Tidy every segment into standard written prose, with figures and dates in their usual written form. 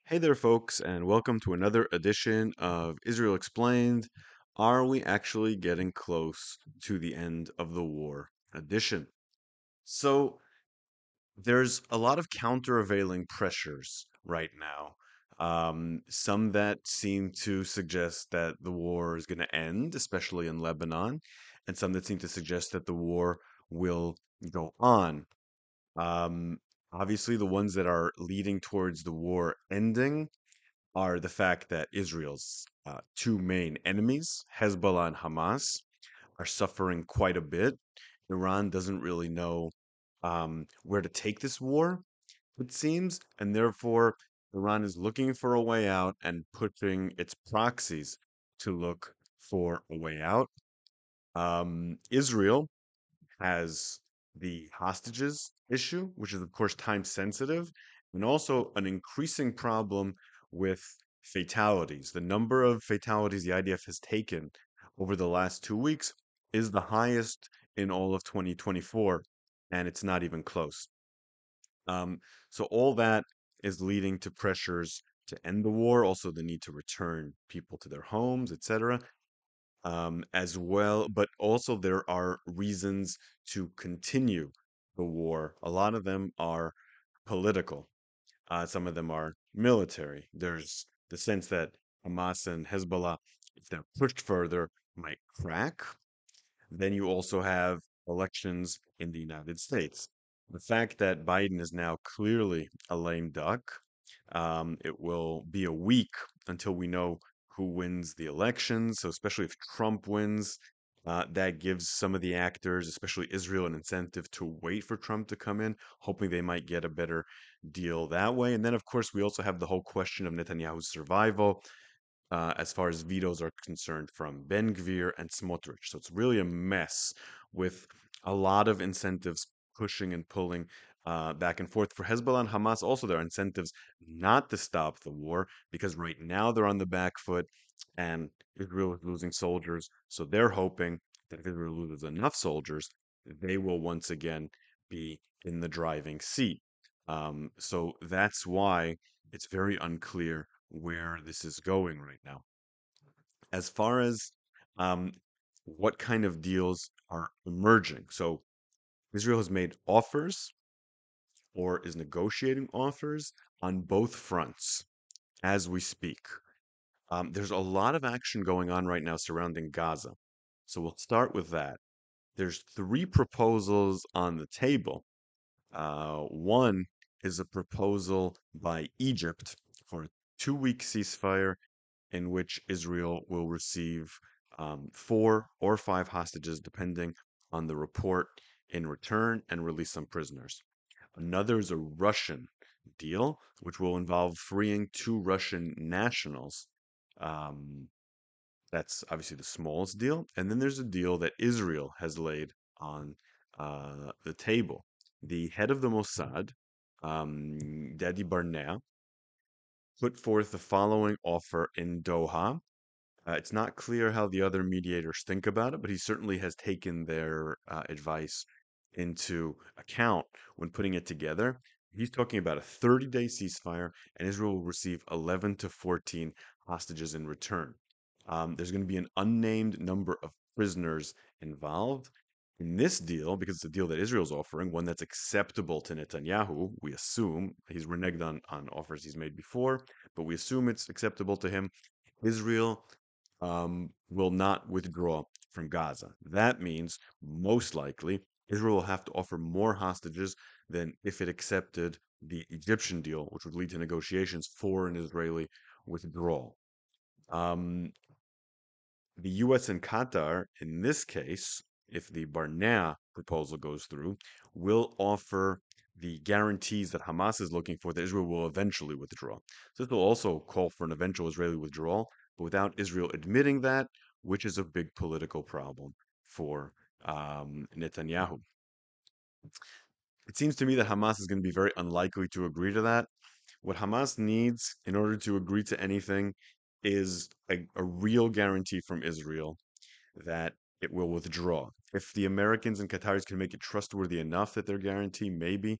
Hey there, folks, and welcome to another edition of Israel Explained. Are we actually getting close to the end of the war edition? So, there's a lot of countervailing pressures right now. Some that seem to suggest that the war is going to end, especially in Lebanon, and some that seem to suggest that the war will go on. Um, Obviously, the ones that are leading towards the war ending are the fact that Israel's two main enemies, Hezbollah and Hamas, are suffering quite a bit. Iran doesn't really know where to take this war, it seems, and therefore Iran is looking for a way out and pushing its proxies to look for a way out. Israel has the hostages issue, which is, of course, time sensitive, and also an increasing problem with fatalities. The number of fatalities the IDF has taken over the last 2 weeks is the highest in all of 2024, and it's not even close. Um, so, all that is leading to pressures to end the war, also the need to return people to their homes, etc. As well, but also there are reasons to continue the war. A lot of them are political. Some of them are military. There's the sense that Hamas and Hezbollah, if they're pushed further, might crack. Then you also have elections in the United States. The fact that Biden is now clearly a lame duck, it will be a week until we know who wins the elections. So, especially if Trump wins, that gives some of the actors, especially Israel, an incentive to wait for Trump to come in, hoping they might get a better deal that way. And then, of course, we also have the whole question of Netanyahu's survival as far as vetoes are concerned from Ben-Gvir and Smotrich. So it's really a mess with a lot of incentives pushing and pulling back and forth. For Hezbollah and Hamas, also there are incentives not to stop the war because right now they're on the back foot and Israel is losing soldiers. So they're hoping that if Israel loses enough soldiers, they will once again be in the driving seat. So that's why it's very unclear where this is going right now. As far as um, what kind of deals are emerging, so Israel has made offers or is negotiating offers on both fronts as we speak. There's a lot of action going on right now surrounding Gaza. So we'll start with that. There's three proposals on the table. One is a proposal by Egypt for a 2 week ceasefire in which Israel will receive 4 or 5 hostages, depending on the report, in return and release some prisoners. Another is a Russian deal, which will involve freeing 2 Russian nationals. Um, that's obviously the smallest deal. And then there's a deal that Israel has laid on the table. The head of the Mossad, Daddy Barnea, put forth the following offer in Doha. It's not clear how the other mediators think about it, but he certainly has taken their advice into account when putting it together. He's talking about a 30-day ceasefire, and Israel will receive 11 to 14 hostages in return. There's going to be an unnamed number of prisoners involved. In this deal, because it's a deal that Israel's offering, one that's acceptable to Netanyahu, we assume he's reneged on offers he's made before, but we assume it's acceptable to him. Israel will not withdraw from Gaza. That means, most likely, Israel will have to offer more hostages than if it accepted the Egyptian deal, which would lead to negotiations for an Israeli withdrawal. Um, the US and Qatar, in this case, if the Barnea proposal goes through, will offer the guarantees that Hamas is looking for that Israel will eventually withdraw. So this will also call for an eventual Israeli withdrawal, but without Israel admitting that, which is a big political problem for Netanyahu. It seems to me that Hamas is going to be very unlikely to agree to that. What Hamas needs in order to agree to anything is a real guarantee from Israel that it will withdraw. If the Americans and Qataris can make it trustworthy enough that their guarantee, maybe.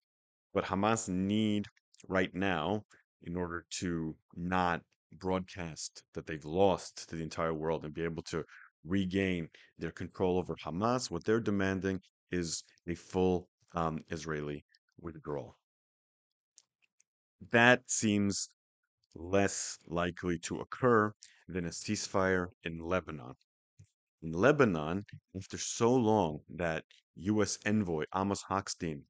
What Hamas need right now in order to not broadcast that they've lost to the entire world and be able to regain their control over Hamas. What they're demanding is a full Israeli withdrawal. That seems less likely to occur than a ceasefire in Lebanon. In Lebanon, after so long that U.S. envoy Amos Hochstein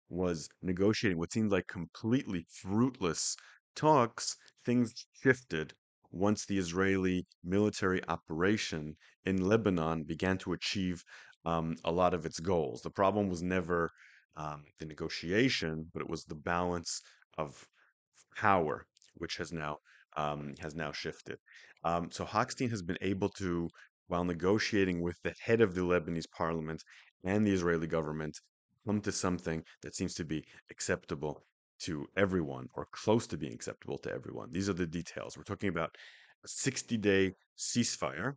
was negotiating what seemed like completely fruitless talks, things shifted once the Israeli military operation in Lebanon began to achieve a lot of its goals. The problem was never the negotiation, but it was the balance of power, which has now shifted. So Hochstein has been able to, while negotiating with the head of the Lebanese parliament and the Israeli government, come to something that seems to be acceptable to everyone or close to being acceptable to everyone. These are the details. We're talking about a 60-day ceasefire,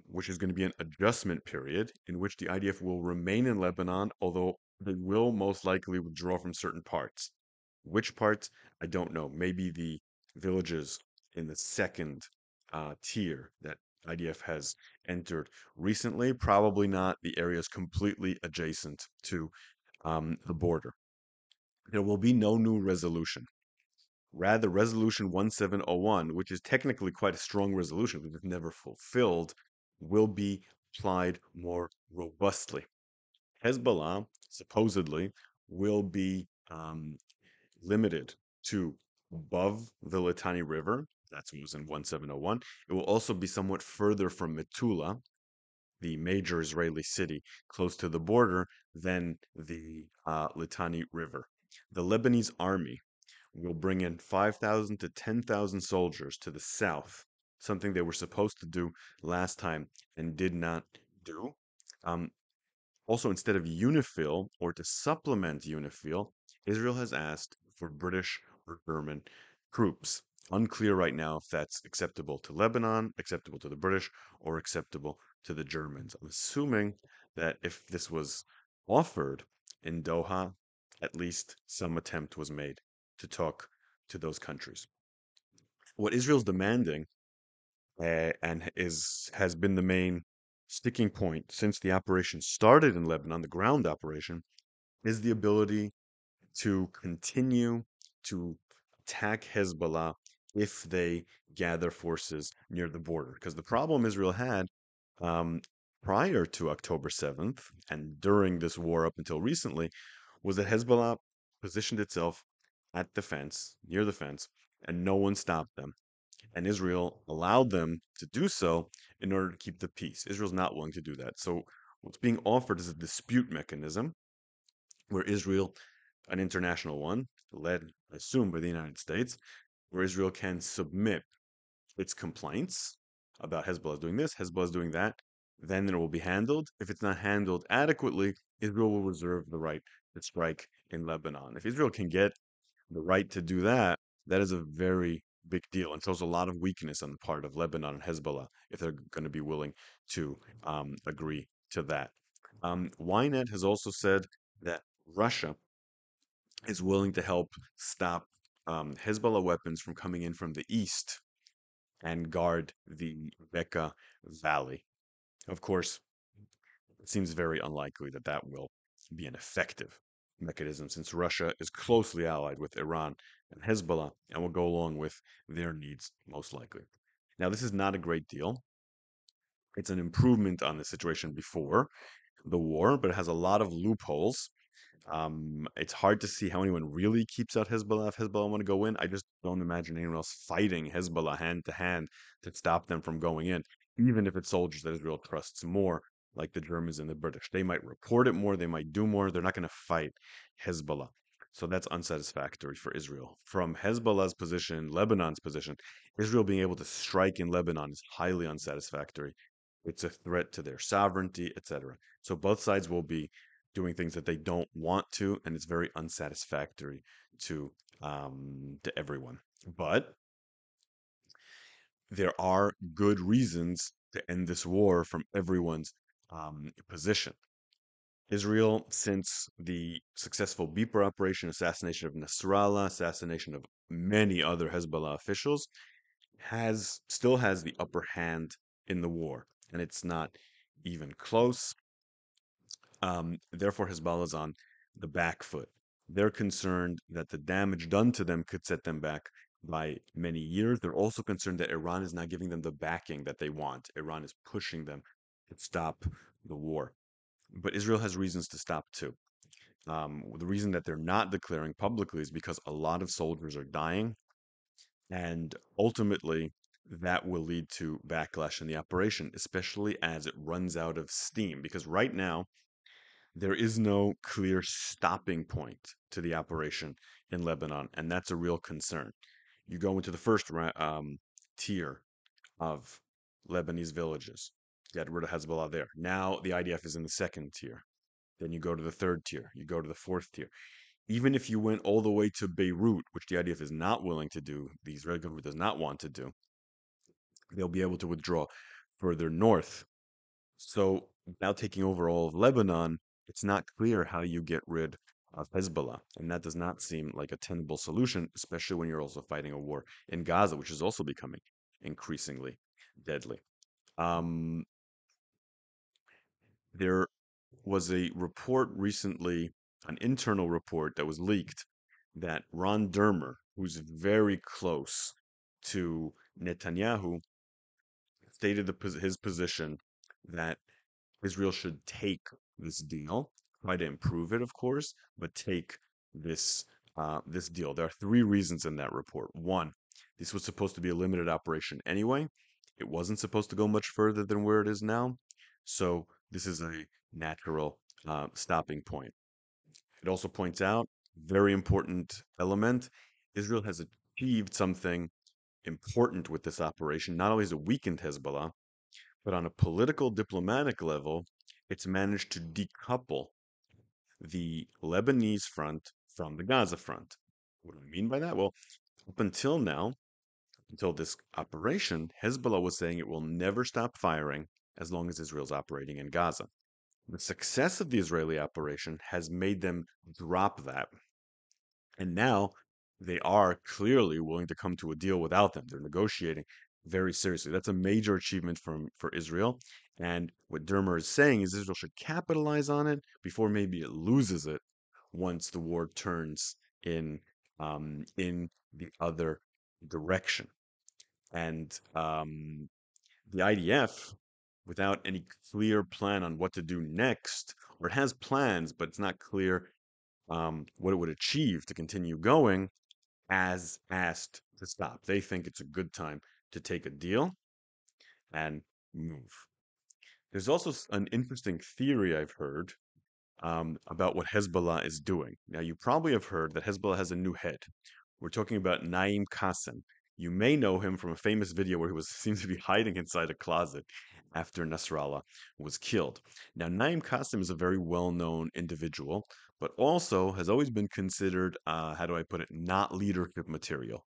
which is going to be an adjustment period in which the IDF will remain in Lebanon, although they will most likely withdraw from certain parts. Which parts? I don't know. Maybe the villages in the second tier that IDF has entered recently. Probably not the areas completely adjacent to the border. There will be no new resolution. Rather, Resolution 1701, which is technically quite a strong resolution, but it's never fulfilled, will be applied more robustly. Hezbollah supposedly will be limited to above the Litani River. That's what was in 1701. It will also be somewhat further from Metula, the major Israeli city close to the border, than the Litani River. The Lebanese army will bring in 5,000 to 10,000 soldiers to the south, something they were supposed to do last time and did not do. Um, Also, instead of UNIFIL or to supplement UNIFIL, Israel has asked for British or German troops. Unclear right now if that's acceptable to Lebanon, acceptable to the British, or acceptable to the Germans. I'm assuming that if this was offered in Doha, at least some attempt was made to talk to those countries. What Israel's demanding and is has been the main sticking point since the operation started in Lebanon, the ground operation, is the ability to continue to attack Hezbollah if they gather forces near the border. Because the problem Israel had um, prior to October 7th and during this war up until recently was that Hezbollah positioned itself at the fence, near the fence, and no one stopped them, and Israel allowed them to do so in order to keep the peace. Israel's not willing to do that. So what's being offered is a dispute mechanism where Israel, an international one, led, I assume, by the United States, where Israel can submit its complaints about Hezbollah doing this, Hezbollah is doing that, then it will be handled. If it's not handled adequately, Israel will reserve the right to strike in Lebanon. If Israel can get the right to do that, that is a very big deal and shows a lot of weakness on the part of Lebanon and Hezbollah if they're going to be willing to agree to that. Ynet has also said that Russia is willing to help stop Hezbollah weapons from coming in from the east and guard the Bekaa Valley. Of course, it seems very unlikely that that will be an effective mechanism since Russia is closely allied with Iran and Hezbollah and will go along with their needs most likely. Now, this is not a great deal. It's an improvement on the situation before the war, but it has a lot of loopholes. It's hard to see how anyone really keeps out Hezbollah if Hezbollah want to go in. I just don't imagine anyone else fighting Hezbollah hand to hand to stop them from going in, even if it's soldiers that Israel trusts more, like the Germans and the British. They might report it more, they might do more. They're not going to fight Hezbollah. So that's unsatisfactory for Israel. From Hezbollah's position, Lebanon's position, Israel being able to strike in Lebanon is highly unsatisfactory. It's a threat to their sovereignty, etc. So both sides will be doing things that they don't want to, and it's very unsatisfactory to everyone. But there are good reasons to end this war from everyone's position. Israel, since the successful Beeper operation, assassination of Nasrallah, assassination of many other Hezbollah officials, has still has the upper hand in the war, and it's not even close. Therefore, Hezbollah is on the back foot. They're concerned that the damage done to them could set them back by many years. They're also concerned that Iran is not giving them the backing that they want. Iran is pushing them to stop the war. But Israel has reasons to stop too. The reason that they're not declaring publicly is because a lot of soldiers are dying, and ultimately that will lead to backlash in the operation, especially as it runs out of steam. Because right now, there is no clear stopping point to the operation in Lebanon, and that's a real concern. You go into the first tier of Lebanese villages, get rid of Hezbollah there. Now the IDF is in the second tier. Then you go to the third tier. You go to the fourth tier. Even if you went all the way to Beirut, which the IDF is not willing to do, the Israeli government does not want to do, they'll be able to withdraw further north. So now taking over all of Lebanon, it's not clear how you get rid of Hezbollah. And that does not seem like a tenable solution, especially when you're also fighting a war in Gaza, which is also becoming increasingly deadly. Um, there was a report recently, an internal report that was leaked, that Ron Dermer, who's very close to Netanyahu, stated his position that Israel should take this deal, try to improve it, of course, but take this this deal. There are three reasons in that report. One, this was supposed to be a limited operation anyway. It wasn't supposed to go much further than where it is now. So this is a natural stopping point. It also points out, very important element, Israel has achieved something important with this operation. Not only has it weakened Hezbollah, but on a political diplomatic level, it's managed to decouple the Lebanese front from the Gaza front. What do I mean by that? Well, up until now, until this operation, Hezbollah was saying it will never stop firing as long as Israel's operating in Gaza. The success of the Israeli operation has made them drop that. And now they are clearly willing to come to a deal without them. They're negotiating very seriously. That's a major achievement for Israel. And what Dermer is saying is Israel should capitalize on it before maybe it loses it once the war turns in the other direction. And the IDF, without any clear plan on what to do next, or it has plans, but it's not clear what it would achieve to continue going, as asked to stop. They think it's a good time to take a deal and move. There's also an interesting theory I've heard about what Hezbollah is doing. Now, you probably have heard that Hezbollah has a new head. We're talking about Naim Qassem. You may know him from a famous video where he was seems to be hiding inside a closet after Nasrallah was killed. Now, Naim Qassem is a very well-known individual, but also has always been considered, how do I put it, not leadership material.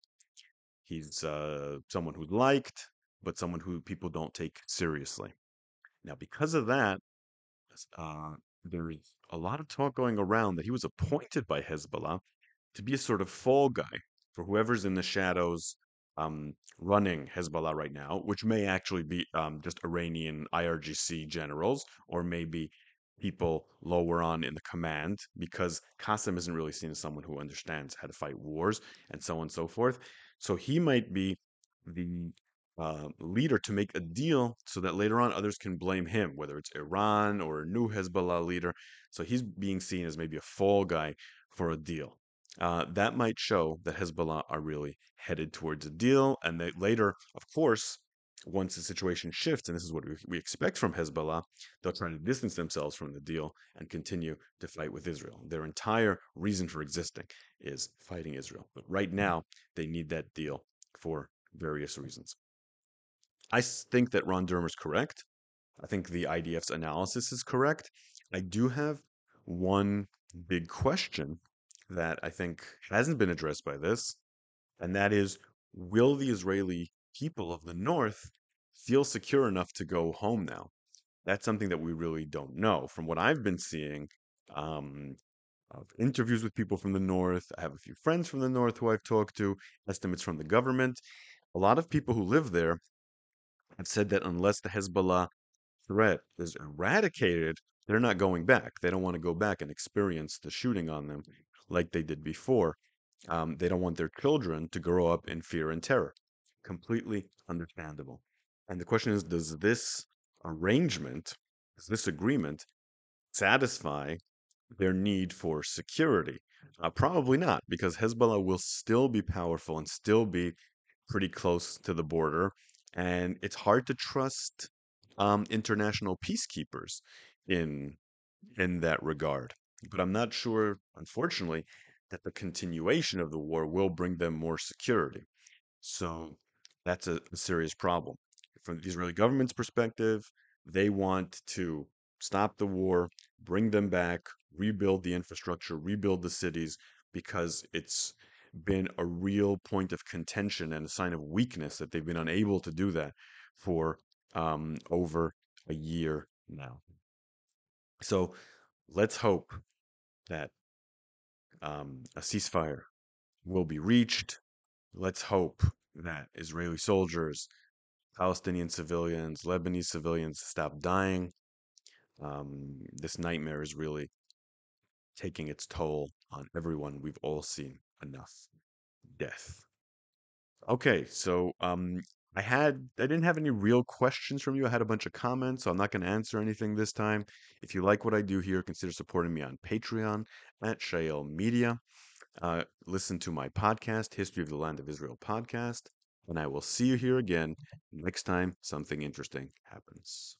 He's someone who's liked, but someone who people don't take seriously. Now, because of that, uh, there's a lot of talk going around that he was appointed by Hezbollah to be a sort of fall guy for whoever's in the shadows running Hezbollah right now, which may actually be just Iranian IRGC generals or maybe people lower on in the command, because Qasem isn't really seen as someone who understands how to fight wars and so on and so forth. So he might be the leader to make a deal so that later on others can blame him, whether it's Iran or a new Hezbollah leader. So he's being seen as maybe a fall guy for a deal. That might show that Hezbollah are really headed towards a deal, and that later, of course, once the situation shifts, and this is what we expect from Hezbollah, they'll try to distance themselves from the deal and continue to fight with Israel. Their entire reason for existing is fighting Israel. But right now, they need that deal for various reasons. I think that Ron Dermer's correct. I think the IDF's analysis is correct. I do have one big question that I think hasn't been addressed by this, and that is, will the Israeli people of the north feel secure enough to go home now? that's something that we really don't know. From what I've been seeing, um, of interviews with people from the north, I have a few friends from the north who I've talked to, estimates from the government. A lot of people who live there have said that unless the Hezbollah threat is eradicated, they're not going back. They don't want to go back and experience the shooting on them like they did before. They don't want their children to grow up in fear and terror. Completely understandable. And the question is, does this arrangement, does this agreement satisfy their need for security? Probably not, because Hezbollah will still be powerful and still be pretty close to the border, and it's hard to trust international peacekeepers in in that regard. But I'm not sure, unfortunately, that the continuation of the war will bring them more security. So that's a serious problem. From the Israeli government's perspective, they want to stop the war, bring them back, rebuild the infrastructure, rebuild the cities, because it's been a real point of contention and a sign of weakness that they've been unable to do that for over a year now. So let's hope that a ceasefire will be reached. Let's hope that Israeli soldiers, Palestinian civilians, Lebanese civilians stop dying. This nightmare is really taking its toll on everyone. We've all seen enough death. Okay, so I didn't have any real questions from you. I had a bunch of comments, so I'm not going to answer anything this time. If you like what I do here, consider supporting me on Patreon at Shael Media. Listen to my podcast, History of the Land of Israel podcast, and I will see you here again next time something interesting happens.